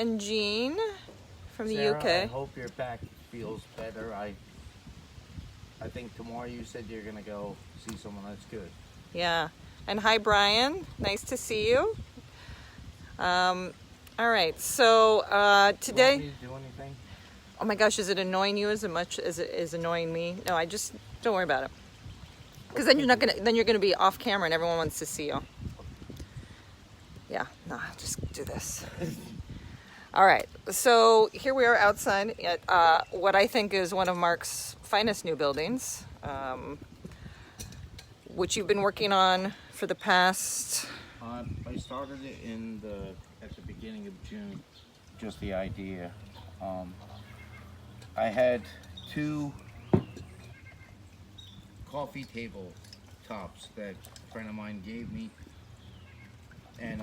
and Jean from the Sarah, I UK. hope your back feels better. I think tomorrow you said you're gonna go see someone. That's good. Yeah. And hi, Brian. Nice to see you. All right. So today. You want me to do anything? Oh my gosh, is it annoying you as much as it is annoying me? No, I just don't worry about it. Because then you're gonna be off camera and everyone wants to see you. Yeah. No, I'll just do this. All right. So here we are outside at what I think is one of Mark's finest new buildings, which you've been working on for the past. I started it at the beginning of June. Just the idea. I had 2 coffee table tops that a friend of mine gave me, and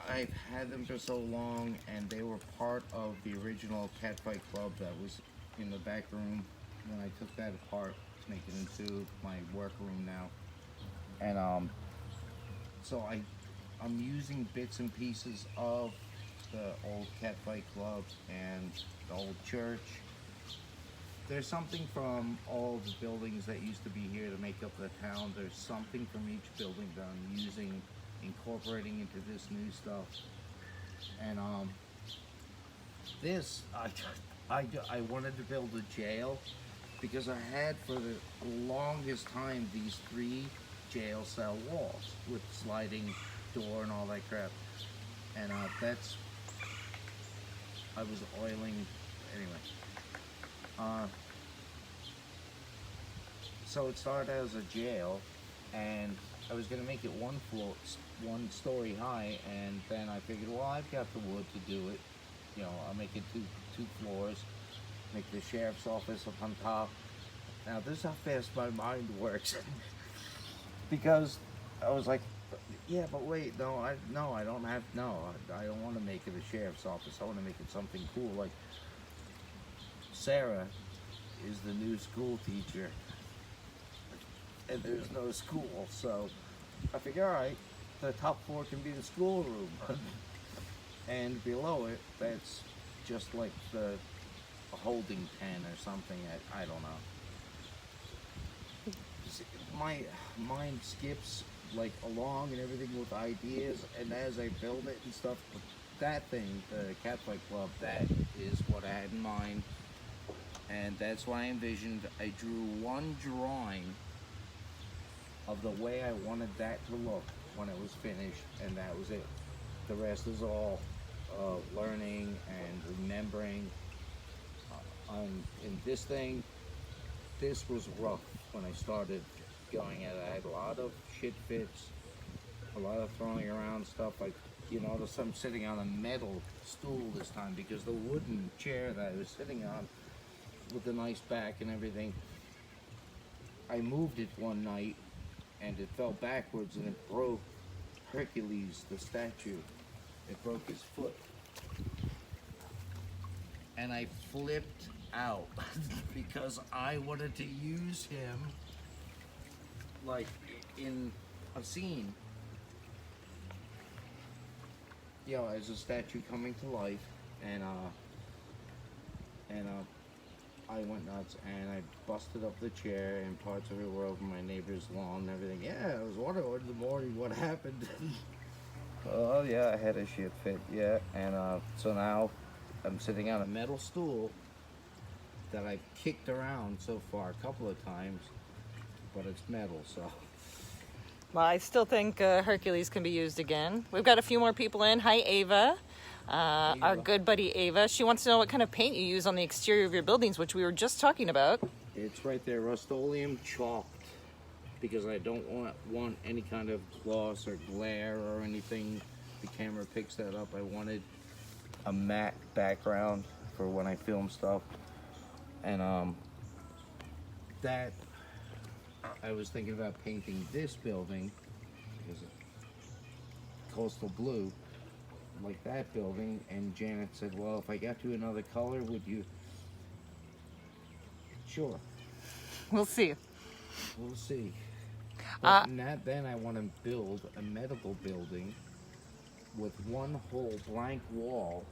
I've had them for so long, and they were part of the original catfight club that was in the back room when I took that apart to make it into my workroom now. And so I'm using bits and pieces of the old catfight club and the old church. There's something from all the buildings that used to be here to make up the town. There's something from each building that I'm using, incorporating into this new stuff. And this, I wanted to build a jail because I had for the longest time these 3 jail cell walls with sliding door and all that crap. And I was oiling, anyway. So it started as a jail, and I was gonna make it 1 story high, and then I figured, well, I've got the wood to do it. You know, I'll make it two floors, make the sheriff's office up on top. Now this is how fast my mind works. Because I was like, yeah, but wait, I don't want to make it a sheriff's office. I want to make it something cool. Like Sarah is the new school teacher, and there's no school, so I figure, all right, the top floor can be the schoolroom, and below it, that's just like the holding pen or something. I don't know. My mind skips like along and everything with ideas, and as I build it and stuff, that thing, the Catfight Club, that is what I had in mind, and that's what I envisioned. I drew 1 drawing of the way I wanted that to look when it was finished, and that was it. The rest is all learning and remembering. In this thing, this was rough when I started going at it. I had a lot of shit fits, a lot of throwing around stuff. Like, you notice I'm sitting on a metal stool this time because the wooden chair that I was sitting on with the nice back and everything, I moved it one night and it fell backwards and it broke Hercules, the statue. It broke his foot. And I flipped out because I wanted to use him like in a scene, you know, as a statue coming to life. And I went nuts and I busted up the chair and parts of it were over my neighbor's lawn and everything. Yeah, I was wondering in the morning what happened. Oh yeah, I had a shit fit, yeah. And so now I'm sitting on a metal stool that I've kicked around so far a couple of times, but it's metal, so. Well, I still think Hercules can be used again. We've got a few more people in. Hi, Ava. Our good buddy Ava. She wants to know what kind of paint you use on the exterior of your buildings, which we were just talking about. It's right there, Rust-Oleum chalked, because I don't want any kind of gloss or glare or anything. The camera picks that up. I wanted a matte background for when I film stuff. And that, I was thinking about painting this building, because it's coastal blue, like that building, and Janet said, well, if I got you another color, would you? Sure. We'll see. We'll see. But then I want to build a medical building with 1 whole blank wall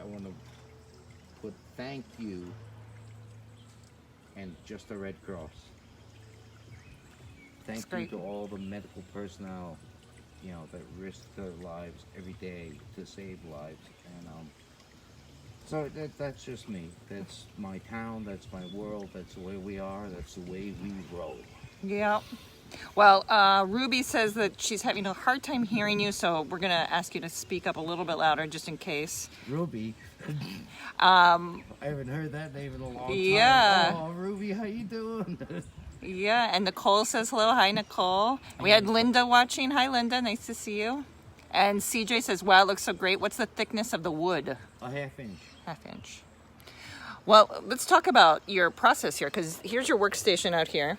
I want to put thank you and just a red cross. Thank you great. to all the medical personnel, that risk their lives every day to save lives. And so that's just me. That's my town. That's my world. That's the way we are. That's the way we roll. Yeah. Well, Ruby says that she's having a hard time hearing you, so we're going to ask you to speak up a little bit louder just in case. Ruby. I haven't heard that name in a long time. Yeah. Oh, Ruby, how you doing? Yeah, and Nicole says hello. Hi, Nicole. We had Linda watching. Hi, Linda. Nice to see you. And CJ says, wow, it looks so great. What's the thickness of the wood? A half-inch. Half-inch. Well, let's talk about your process here, because here's your workstation out here,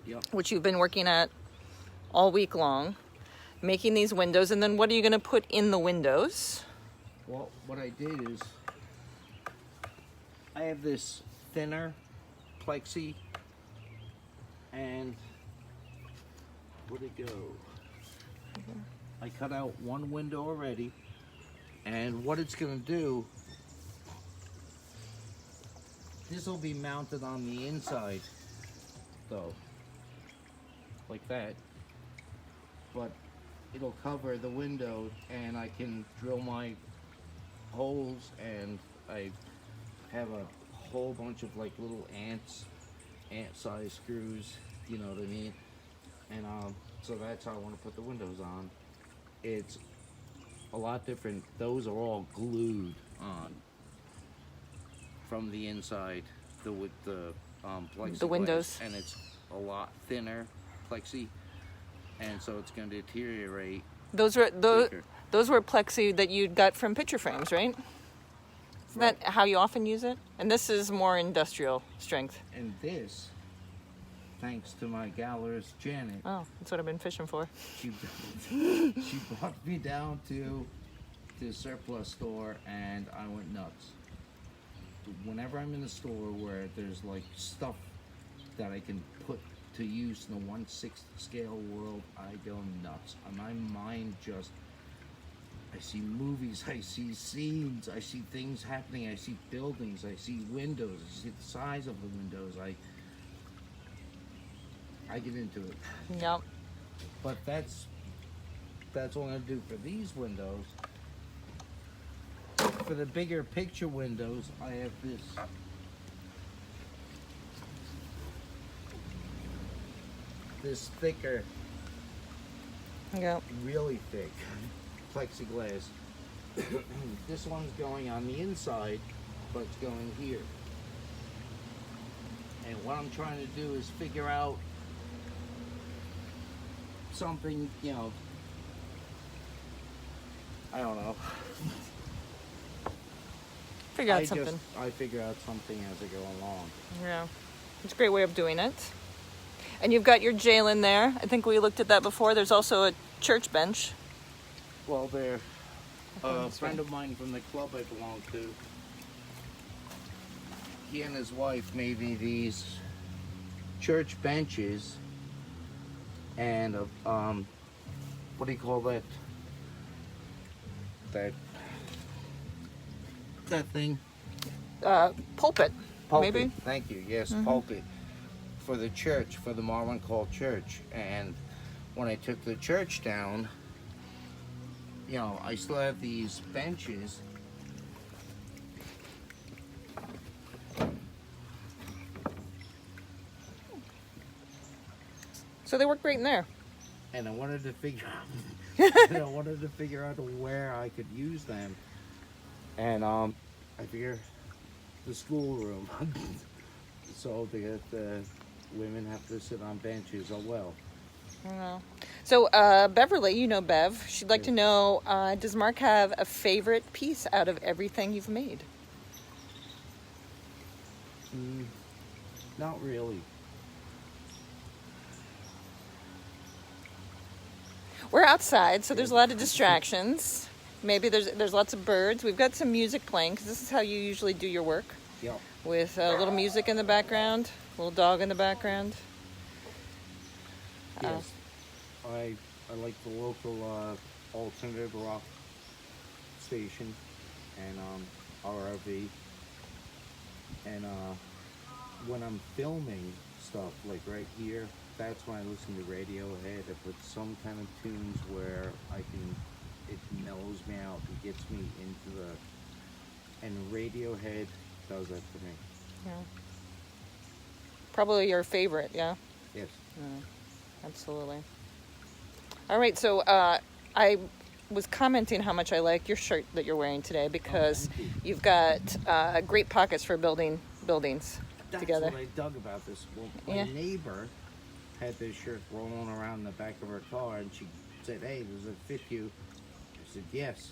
Yep. which you've been working at all week long, making these windows. And then what are you going to put in the windows? Well, what I did is I have this thinner plexi, and where'd it go? I cut out one window already, and what it's gonna do, this will be mounted on the inside though, like that, but it'll cover the window and I can drill my holes, and I have a whole bunch of like little ant-sized screws, you know what I mean? And so that's how I want to put the windows on. It's a lot different. Those are all glued on from the inside, with the plexiglass, The windows. and it's a lot thinner plexi, and so it's going to deteriorate. Those were quicker. those were plexi that you got from picture frames, right? Isn't Right. that how you often use it? And this is more industrial strength. And this, thanks to my gallerist Janet, Oh, that's what I've been fishing for. she brought me down to the surplus store, and I went nuts. Whenever I'm in a store where there's like stuff that I can put to use in the 1/6 scale world, I go nuts. My mind just, I see movies, I see scenes, I see things happening, I see buildings, I see windows, I see the size of the windows, I get into it. Yep. But that's what I'm gonna do for these windows. For the bigger picture windows, I have this thicker, Yep. really thick plexiglass. This one's going on the inside, but it's going here. And what I'm trying to do is figure out something, I don't know. Figure out something. I figure out something as I go along. Yeah. It's a great way of doing it. And you've got your Jalen there. I think we looked at that before. There's also a church bench. Well, they're a that's friend right. of mine from the club I belong to. He and his wife made me these church benches, and what do you call that? That thing? Pulpit. Pulpit. Maybe. Thank you. Yes, pulpit for the church, for the Marlin Call Church. And when I took the church down, I still have these benches. So they work great in there. And I wanted to figure out where I could use them. And I figure the schoolroom. So the women have to sit on benches. Oh well. I don't know. So Beverly, you know Bev. She'd like to know, does Mark have a favorite piece out of everything you've made? Not really. We're outside, so there's a lot of distractions. Maybe there's lots of birds. We've got some music playing, because this is how you usually do your work. Yep. With a little music in the background, a little dog in the background. Yes. I like the local alternative rock station, and RV, and when I'm filming stuff like right here, that's when I listen to Radiohead. I put some kind of tunes where it mellows me out, it gets me into and Radiohead does that for me. Yeah. Probably your favorite, yeah? Yes. Absolutely. All right, so I was commenting how much I like your shirt that you're wearing today because thank you. You've got great pockets for building buildings together. That's what I dug about this. Well, my neighbor had this shirt rolling around in the back of her car, and she said, "Hey, does it fit you?" I said, "Yes,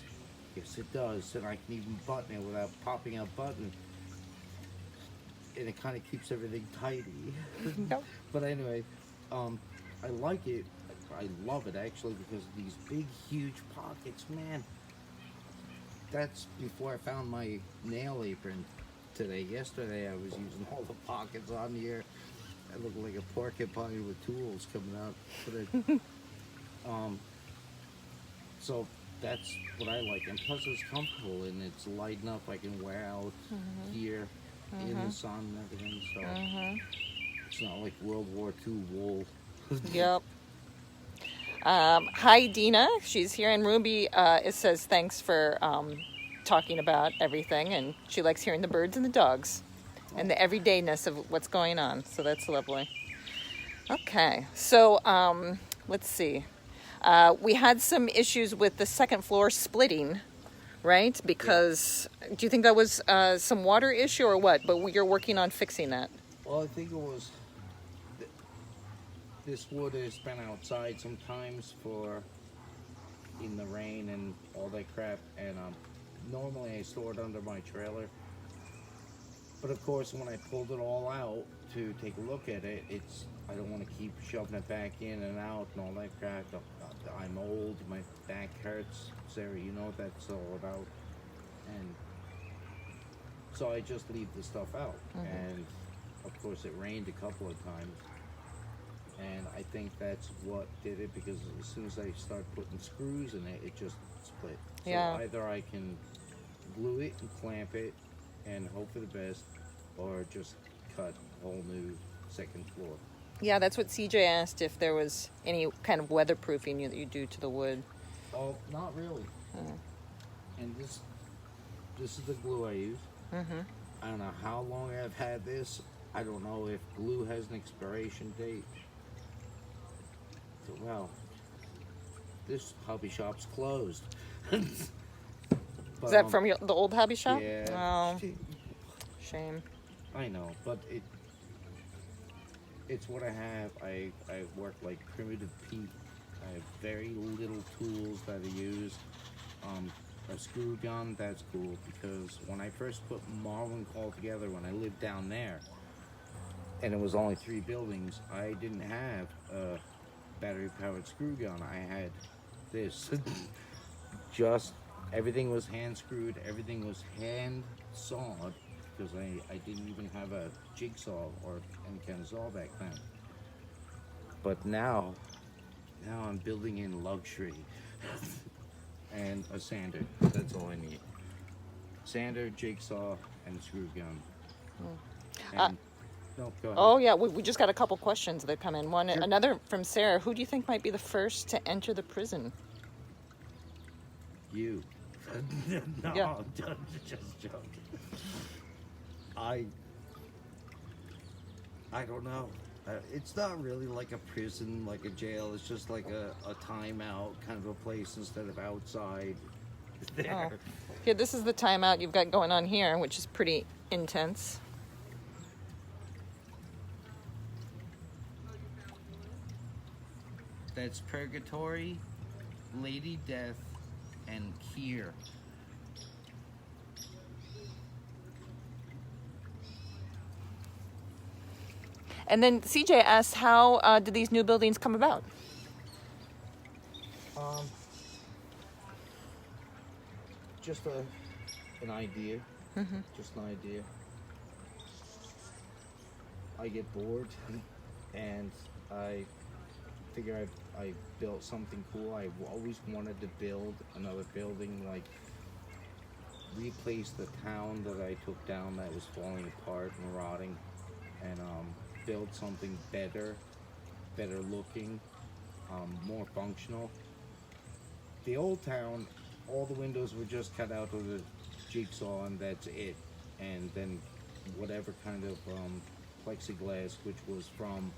yes, it does." And I can even button it without popping a button, and it kind of keeps everything tidy. Yep. But anyway, I like it. I love it actually because of these big, huge pockets, man. That's before I found my nail apron today. Yesterday I was using all the pockets on here. I look like a porcupine with tools coming out. But so that's what I like. And plus it's comfortable and it's light enough. I can wear out here in the sun and everything. So it's not like World War II wool. Yep. Hi, Dina. She's here, and Ruby. It says thanks for talking about everything, and she likes hearing the birds and the dogs, and the everydayness of what's going on. So that's lovely. Okay, so let's see. We had some issues with the second floor splitting, right? Because do you think that was some water issue or what? But you're working on fixing that. Well, I think it was. This wood has been outside sometimes in the rain and all that crap, and normally I store it under my trailer. But of course, when I pulled it all out to take a look at it, I don't want to keep shoving it back in and out and all that crap. I'm old, my back hurts, Sarah, you know what that's all about. And so I just leave the stuff out. And of course, it rained a couple of times. And I think that's what did it, because as soon as I start putting screws in it, it just split. So either I can glue it and clamp it and hope for the best, or just cut a whole new second floor. Yeah, that's what CJ asked, if there was any kind of weatherproofing that you do to the wood. Oh, not really. And this is the glue I use. I don't know how long I've had this. I don't know if glue has an expiration date. So, well, this hobby shop's closed. But, Is that from the old hobby shop? Yeah. Oh, shame. I know, but it's what I have. I work like primitive Pete. I have very little tools that I use. A screw gun, that's cool, because when I first put Marlin Call together, when I lived down there, and it was only 3 buildings, I didn't have a battery-powered screw gun. I had this. Just everything was hand screwed, everything was hand sawed, because I didn't even have a jigsaw or any kind of saw back then. But now I'm building in luxury. And a sander, that's all I need. Sander, jigsaw, and screw gun. And, no, go ahead. Oh yeah, we just got a couple questions that come in. Another from Sarah. Who do you think might be the first to enter the prison? You. No, Yeah. just joking. I don't know. It's not really like a prison, like a jail. It's just like a timeout kind of a place instead of outside. There. Oh. Yeah, this is the timeout you've got going on here, which is pretty intense. That's Purgatory, Lady Death, and Here. And then CJ asks, how did these new buildings come about? Just an idea. Just an idea. I get bored, and I figure I built something cool. I've always wanted to build another building like replace the town that I took down that was falling apart and rotting, and build something better looking, more functional. The old town, all the windows were just cut out with a jigsaw, and that's it. And then whatever kind of plexiglass, which was from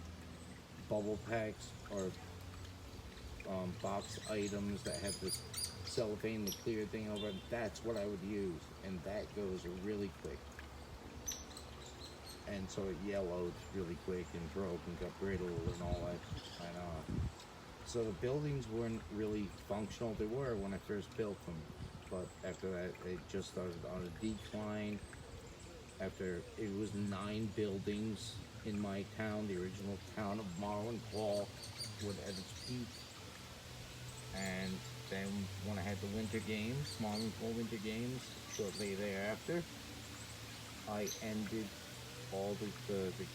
bubble packs or box items that have this cellophane, the clear thing over it, that's what I would use, and that goes really quick. And so it yellowed really quick and broke and got brittle and all that. And so the buildings weren't really functional. They were when I first built them, but after that it just started on a decline. After it was 9 buildings in my town, the original town of Marlin Hall, was at its peak. And then when I had the winter games, Marlin Hall winter games, shortly thereafter, I ended all the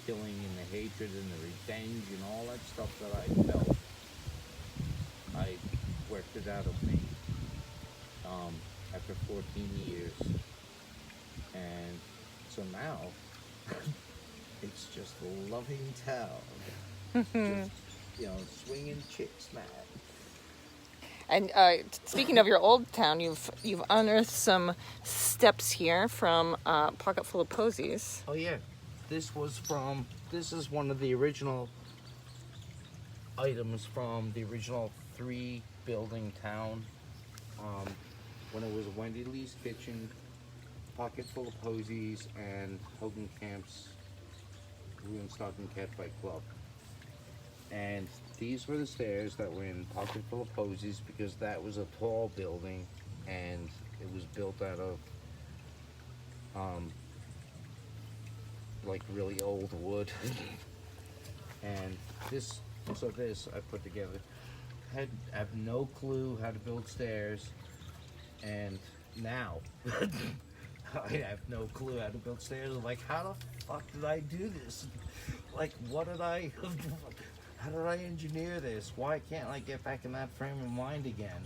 killing and the hatred and the revenge and all that stuff that I felt. I worked it out of me after 14 years. And so now, it's just a loving town. Just, swinging chicks, man. And speaking of your old town, you've unearthed some steps here from Pocket Full of Posies. Oh yeah, this is one of the original items from the original 3-building town. When it was Wendy Lee's Kitchen, Pocket Full of Posies, and Hogan Camp's Ruin Stocking Catfight Club. And these were the stairs that were in Pocket Full of Posies, because that was a tall building and it was built out of like really old wood. And this I put together. I have no clue how to build stairs, and now I have no clue how to build stairs. I'm like, how the fuck did I do this? Like, how did I engineer this? Why can't I get back in that frame of mind again?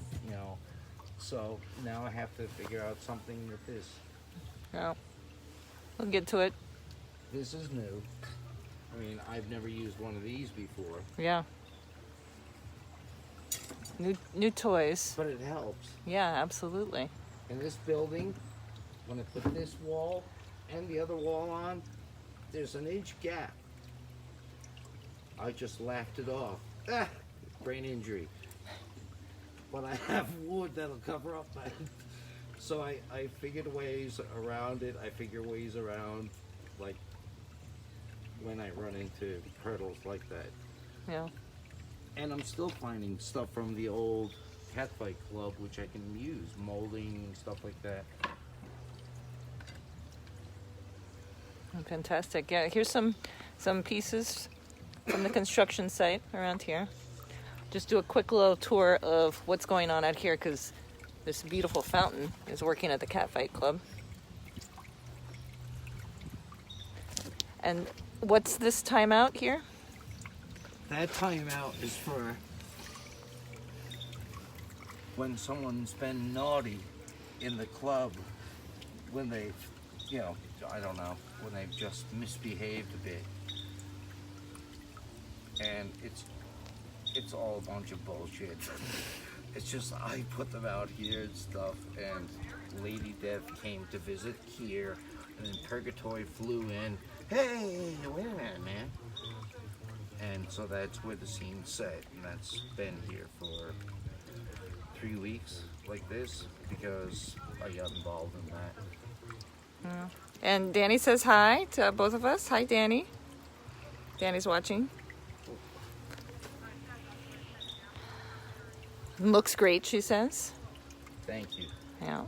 So now I have to figure out something with this. Yeah, we'll get to it. This is new. I mean, I've never used one of these before. Yeah. New toys. But it helps. Yeah, absolutely. In this building, when I put this wall and the other wall on, there's an inch gap. I just laughed it off. Brain injury. But I have wood that'll cover up my... So I figured ways around it. I figure ways around, like, when I run into hurdles like that. Yeah. And I'm still finding stuff from the old Catfight Club, which I can use, molding and stuff like that. Fantastic. Yeah, here's some pieces from the construction site around here. Just do a quick little tour of what's going on out here, because this beautiful fountain is working at the Catfight Club. And what's this timeout here? That timeout is for when someone's been naughty in the club, when they've, I don't know, when they've just misbehaved a bit. And it's all a bunch of bullshit. It's just I put them out here and stuff, and Lady Death came to visit here, and then Purgatory flew in. Hey, wait a minute, man. And so that's where the scene's set, and that's been here for 3 weeks like this, because I got involved in that. Yeah. And Danny says hi to both of us. Hi, Danny. Danny's watching. Looks great, she says. Thank you. Yeah.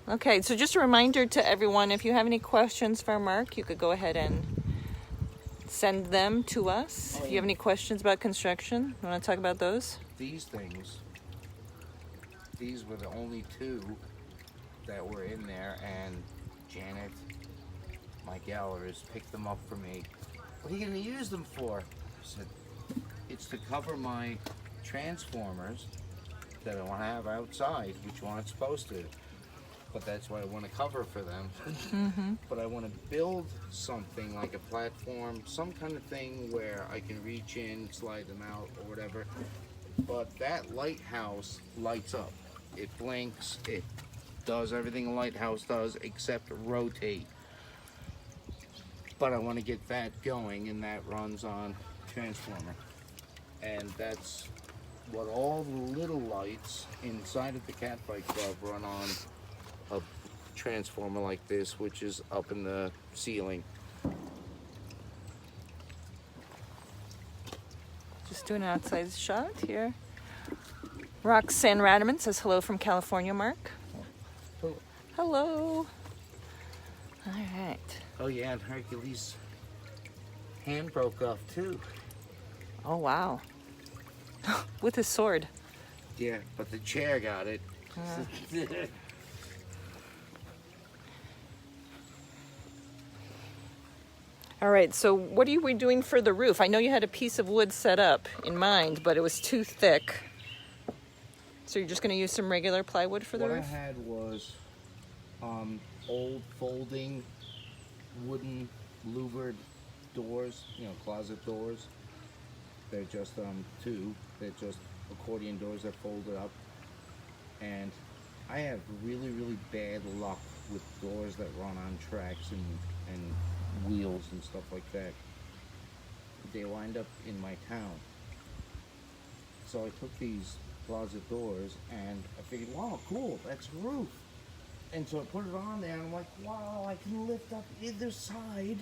Okay, so just a reminder to everyone, if you have any questions for Mark, you could go ahead and send them to us. If you have any questions about construction, you want to talk about those? These things, these were the only 2 that were in there, and Janet, my gallerist, picked them up for me. What are you going to use them for? I said, it's to cover my transformers that I want to have outside, which aren't supposed to. but that's what I want to cover for them. But I want to build something like a platform, some kind of thing where I can reach in, slide them out, or whatever. But that lighthouse lights up. It blinks. It does everything a lighthouse does except rotate. But I want to get that going, and that runs on transformer. And that's what all the little lights inside of the Cat Fight Club run on, a transformer like this, which is up in the ceiling. Just doing an outside shot here. Roxanne Radaman says hello from California, Mark. Oh, Hello. All right. oh yeah, and Hercules' hand broke off too. Oh, wow. With his sword. Yeah, but the chair got it. All right, so what are we doing for the roof? I know you had a piece of wood set up in mind, but it was too thick. So you're just going to use some regular plywood for the What roof? I had was old folding wooden louvered doors, closet doors. They're just two. They're just accordion doors that folded up. And I have really, really bad luck with doors that run on tracks and wheels and stuff like that. They wind up in my town. So I took these closet doors and I figured, wow, cool, that's a roof. And so I put it on there and I'm like, wow, I can lift up either side.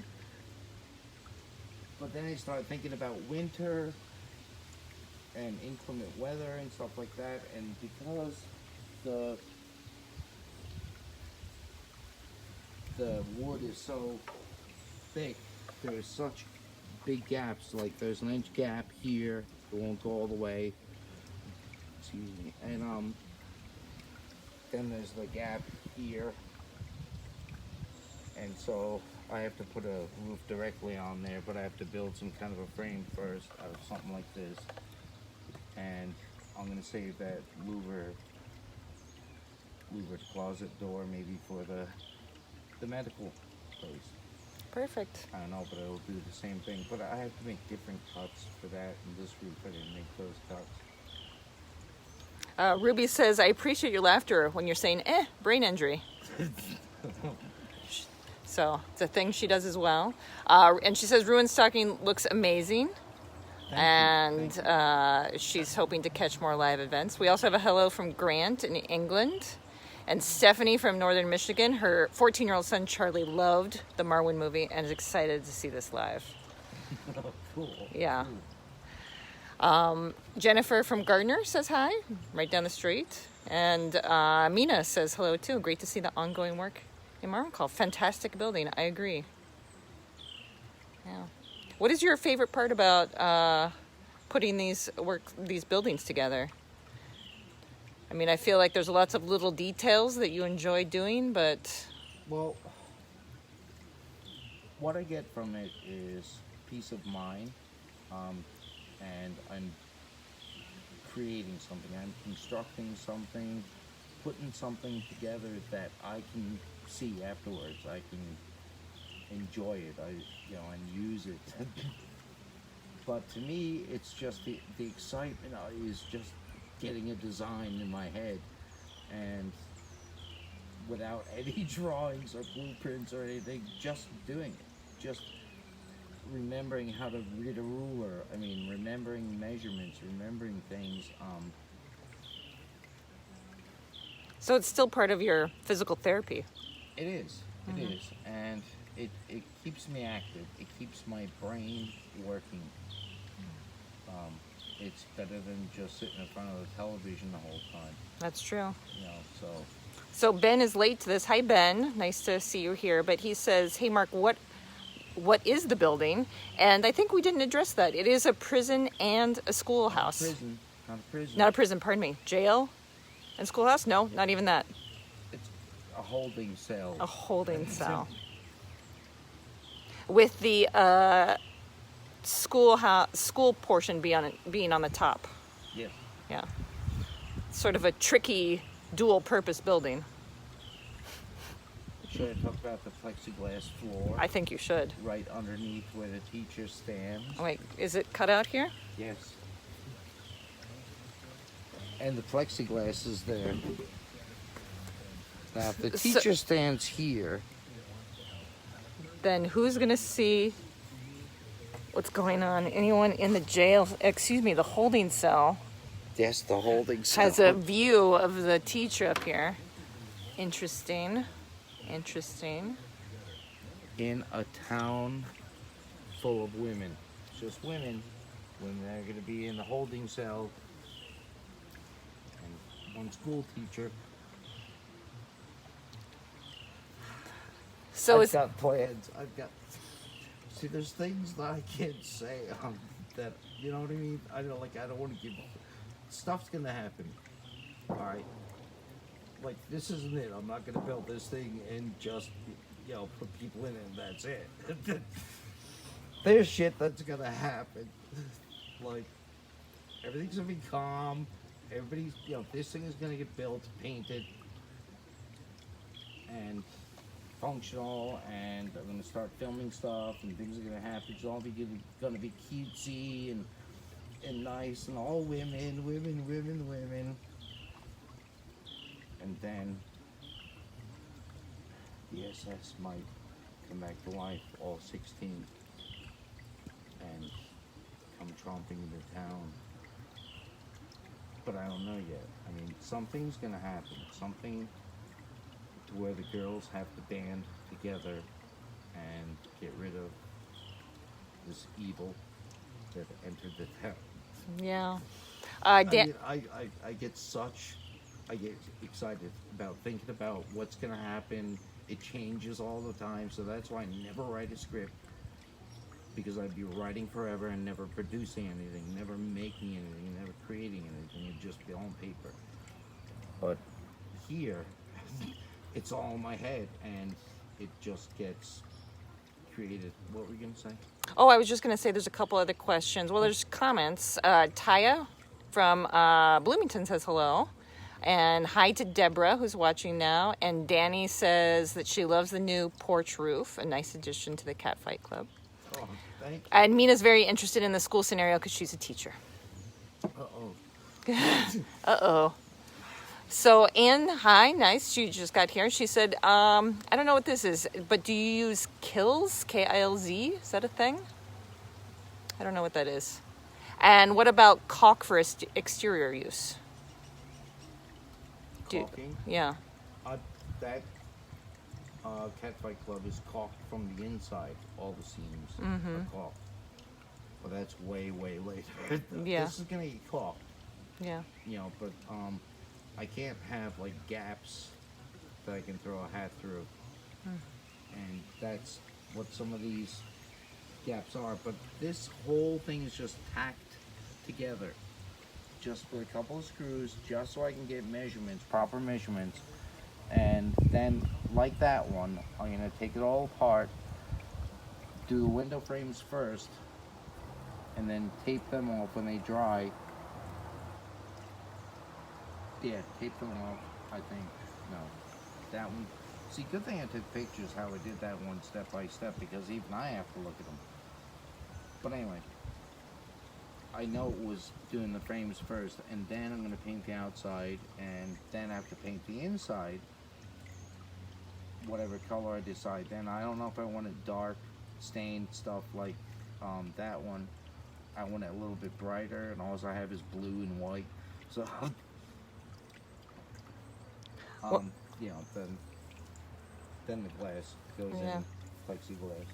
But then I started thinking about winter and inclement weather and stuff like that, and because the wood is so thick, there's such big gaps. Like there's an inch gap here, it won't go all the way. Excuse me. And then there's the gap here, and so I have to put a roof directly on there, but I have to build some kind of a frame first out of something like this. And I'm gonna save that louvered closet door maybe for the medical place. Perfect. I don't know, but it'll do the same thing. But I have to make different cuts for that, and this roof I didn't make those cuts. Ruby says, I appreciate your laughter when you're saying, brain injury. So it's a thing she does as well. And she says, Ruined Stocking looks amazing. Thank you. She's hoping to catch more live events. We also have a hello from Grant in England. And Stephanie from Northern Michigan. Her 14-year-old son, Charlie, loved the Marwin movie and is excited to see this live. Cool. Yeah. Jennifer from Gardner says hi, right down the street. And Mina says hello too. Great to see the ongoing work in Marwincall. Fantastic building. I agree. Yeah. What is your favorite part about putting these buildings together? I mean, I feel like there's lots of little details that you enjoy doing, but... Well, what I get from it is peace of mind, and I'm creating something. I'm constructing something, putting something together that I can see afterwards. I can enjoy it, and use it. But to me, it's just the excitement is just getting a design in my head, and without any drawings or blueprints or anything, just doing it. Just remembering how to read a ruler. I mean, remembering measurements, remembering things. So it's still part of your physical therapy. It is. It is. And it keeps me active. It keeps my brain working. It's better than just sitting in front of the television the whole time. That's true. So Ben is late to this. Hi, Ben. Nice to see you here. But he says, hey, Mark, what is the building? And I think we didn't address that. It is a prison and a schoolhouse. prison, not a prison. Not a prison, pardon me. Jail and schoolhouse? No, not even that. It's a holding cell. A holding cell. With the school portion being on the top. Yes. Yeah. Sort of a tricky dual purpose building. Should I talk about the plexiglass floor? I think you should. Right underneath where the teacher stands. Oh, wait, is it cut out here? Yes. And the plexiglass is there. Now, if the teacher stands here, then who's going to see what's going on? Anyone in the jail, excuse me, the holding cell yes, the holding cell has a view of the teacher up here. Interesting. Interesting. in a town full of women. It's just women. Women that are going to be in the holding cell. And one school teacher. So I've got plans. See, there's things that I can't say that, you know what I mean? I don't want to give. Stuff's gonna happen. All right. Like, this isn't it. I'm not gonna build this thing and just, put people in it and that's it. There's shit that's gonna happen. Like, everything's gonna be calm. Everybody's, this thing is gonna get built, painted, and functional, and I'm gonna start filming stuff, and things are gonna happen. It's all gonna be cutesy and nice, and all women. And then the SS might come back to life, all 16, and come tromping into town. But I don't know yet. I mean, something's gonna happen. Something to where the girls have to band together and get rid of this evil that entered the town. yeah. I get excited about thinking about what's gonna happen. It changes all the time, so that's why I never write a script, because I'd be writing forever and never producing anything, never making anything, never creating anything. It'd just be on paper. But here, it's all in my head, and it just gets created. What were you gonna say? Oh, I was just going to say there's a couple other questions. Well, there's comments. Taya from Bloomington says hello. And hi to Deborah, who's watching now. And Danny says that she loves the new porch roof, a nice addition to the Catfight Club. Oh, thank you. And Mina's very interested in the school scenario because she's a teacher. Uh-oh. Uh-oh. So, Ann, hi, nice. She just got here. She said, I don't know what this is, but do you use Kilz, K-I-L-Z? Is that a thing? I don't know what that is. And what about caulk for exterior use? Caulking? Yeah. That Catfight Club is caulked from the inside. All the seams are caulked. Well, that's way, way later. Yeah. This is gonna get caulked. Yeah. But I can't have like gaps that I can throw a hat through. And that's what some of these gaps are. But this whole thing is just tacked together, just with a couple of screws, just so I can get measurements, proper measurements. And then, like that one, I'm gonna take it all apart, do the window frames first, and then tape them off when they dry. Yeah, tape them off, I think. No, that one. See, good thing I took pictures how I did that one step by step, because even I have to look at them. But anyway, I know it was doing the frames first, and then I'm going to paint the outside, and then I have to paint the inside, whatever color I decide. Then I don't know if I want it dark, stained stuff like that one. I want it a little bit brighter, and all I have is blue and white. So then the glass goes in, plexiglass.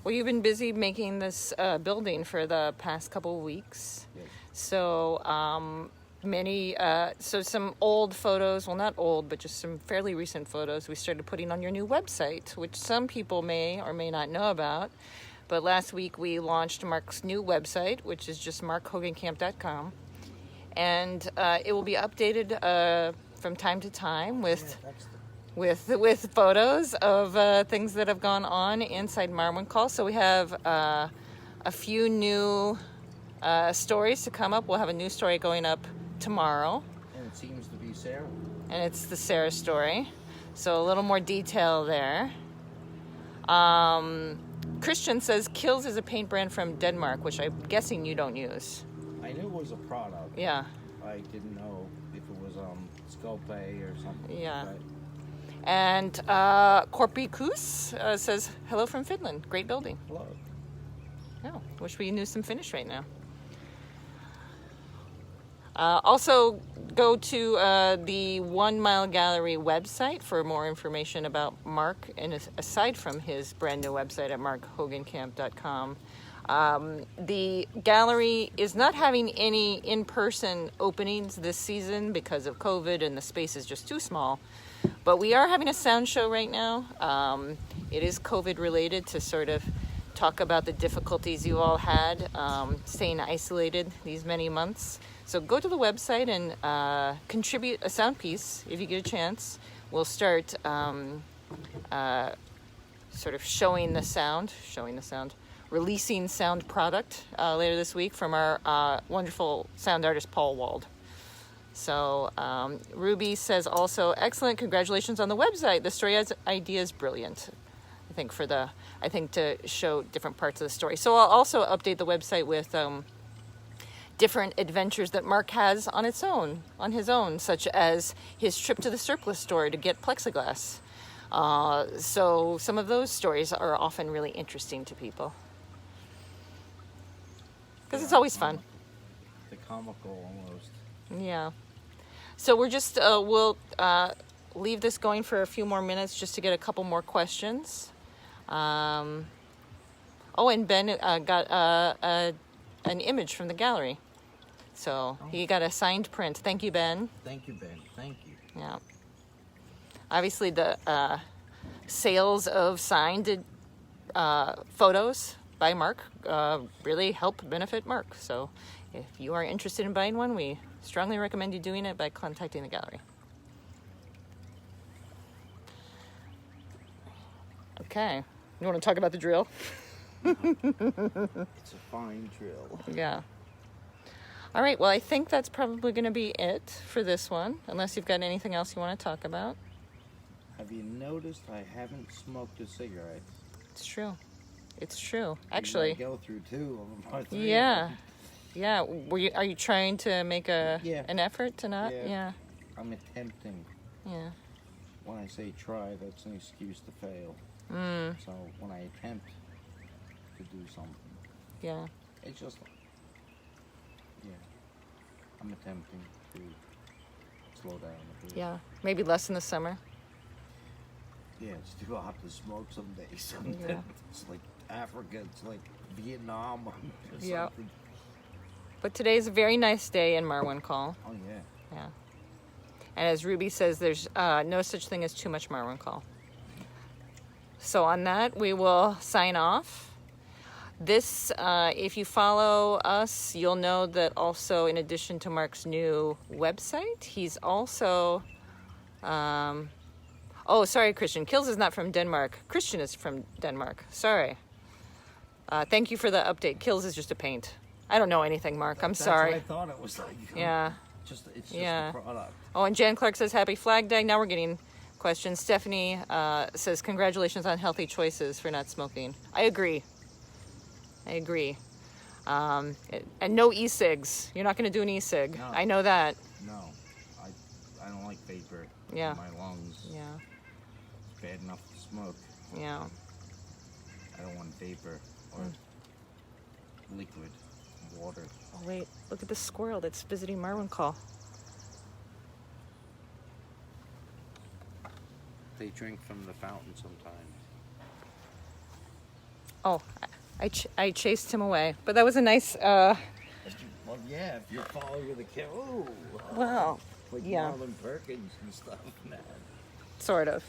Well, you've been busy making this building for the past couple of weeks. Yes. So so some old photos, well, not old, but just some fairly recent photos we started putting on your new website, which some people may or may not know about. But last week we launched Mark's new website, which is just markhogancamp.com. And it will be updated from time to time with photos of things that have gone on inside Marwincall. So we have a few new stories to come up. We'll have a new story going up tomorrow. And it seems to be Sarah. And it's the Sarah story. So a little more detail there. Christian says Kills is a paint brand from Denmark, which I'm guessing you don't use. I knew it was a product. Yeah. I didn't know if it was Sculpe or something. Yeah. Like And Korpikus says hello from Finland. Great building. hello. Oh, wish we knew some Finnish right now. Also, go to the 1 Mile Gallery website for more information about Mark, and aside from his brand new website at markhogancamp.com. The gallery is not having any in-person openings this season because of COVID, and the space is just too small. But we are having a sound show right now. It is COVID related, to sort of talk about the difficulties you all had staying isolated these many months. So go to the website and contribute a sound piece if you get a chance. We'll start sort of showing the sound, releasing sound product later this week from our wonderful sound artist, Paul Wald. So Ruby says also, excellent, congratulations on the website. The story idea is brilliant. I think to show different parts of the story. So I'll also update the website with different adventures that Mark has on his own, such as his trip to the surplus store to get plexiglass. So some of those stories are often really interesting to people. Because it's always fun. The comical almost. Yeah. So we're just, we'll leave this going for a few more minutes just to get a couple more questions. And Ben got an image from the gallery. So he got a signed print. Thank you, Ben. Thank you, Ben. Thank you. Yeah. Obviously, the sales of signed photos by Mark really help benefit Mark. So if you are interested in buying one, we strongly recommend you doing it by contacting the gallery. Okay. You want to talk about the drill? It's a fine drill. Yeah. All right. Well, I think that's probably going to be it for this one, unless you've got anything else you want to talk about. Have you noticed I haven't smoked a cigarette? It's true. It's true. Actually. I go through 2 of them. Or 3 Yeah. of them. Yeah. Are you trying to make an effort to not? Yeah. I'm attempting. Yeah. When I say try, that's an excuse to fail. So when I attempt to do something, Yeah. it's just, I'm attempting to slow down a bit. Yeah. Maybe less in the summer. Yeah, it's too hot to smoke some days. Yeah. It's like Africa, it's like Vietnam or Yeah. something. But today's a very nice day in Marwin Call. Oh yeah. Yeah. And as Ruby says, there's no such thing as too much Marwin Call. So on that, we will sign off. This, if you follow us, you'll know that also, in addition to Mark's new website, he's also, oh, sorry, Christian. Kills is not from Denmark. Christian is from Denmark. Sorry. Thank you for the update. Kills is just a paint. I don't know anything, Mark. I'm sorry. That's what I thought it was like. Yeah. It's just Yeah. a product. Oh, and Jan Clark says, happy Flag Day. Now we're getting questions. Stephanie says, congratulations on healthy choices for not smoking. I agree. And no e-cigs. You're not going to do an e-cig. No. I know that. No, I don't like vapor Yeah. in my lungs. Yeah. It's bad enough to smoke. Yeah. I don't want vapor or liquid water. Oh, wait. Look at the squirrel that's visiting Marwin Call. They drink from the fountain sometimes. Oh, I chased him away. But that was a nice, Well, yeah, if you're following the kid, ooh. well, Like yeah. Marlon Perkins and stuff, man. Sort of.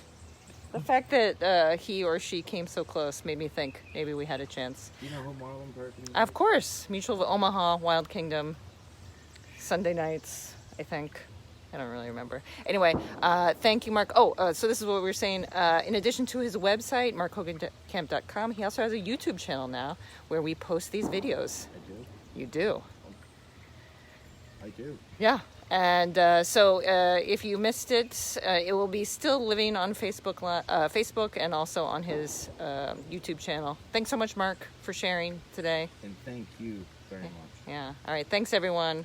The fact that he or she came so close made me think maybe we had a chance. Do you know who Marlon Perkins is? Of course. Mutual of Omaha, Wild Kingdom, Sunday nights, I think. I don't really remember. Anyway, thank you, Mark. Oh, so this is what we were saying. In addition to his website, markhogancamp.com, he also has a YouTube channel now where we post these videos. I do. You do? I do. Yeah. And so if you missed it, it will be still living on Facebook and also on his YouTube channel. Thanks so much, Mark, for sharing today. And thank you very much. Yeah. All right. Thanks, everyone.